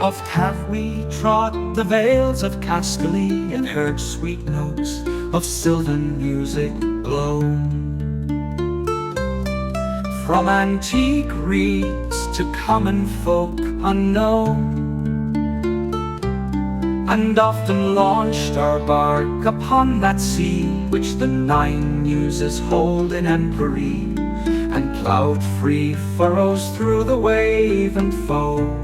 Oft have we trod the vales of Cascally and heard sweet notes of sylvan music blown from antique reeds to common folk unknown, and often launched our bark upon that sea which the 9 muses hold in empery, and ploughed free furrows through the wave and foam,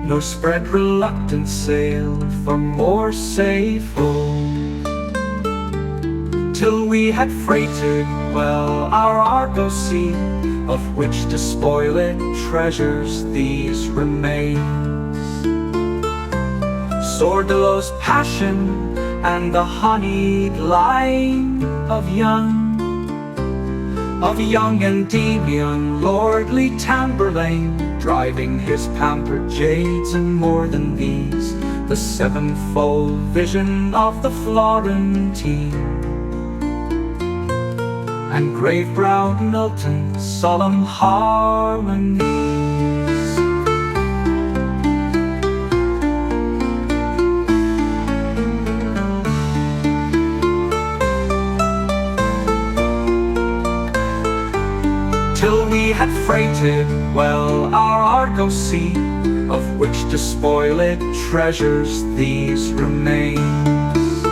nor spread reluctant sail for more safe home, till we had freighted well our argosy, of which despoiled treasures these remains: Sordello's passion and the honeyed line of young Endymion, lordly Tamburlaine, driving his pampered jades, and more than these, the 7-fold vision of the Florentine, and grave-browed Milton's solemn harmonies. Till we had freighted well our argosy, of which despoiled treasures these remains: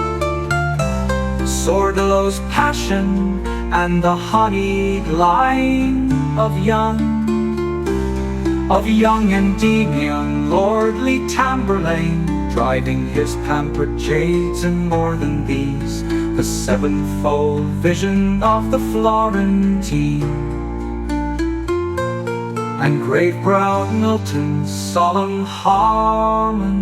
Sordello's passion and the honeyed line of young Endymion, lordly Tamburlaine, driving his pampered jades, and more than these, the 7-fold vision of the Florentine, and grave-browed Milton's solemn harmony.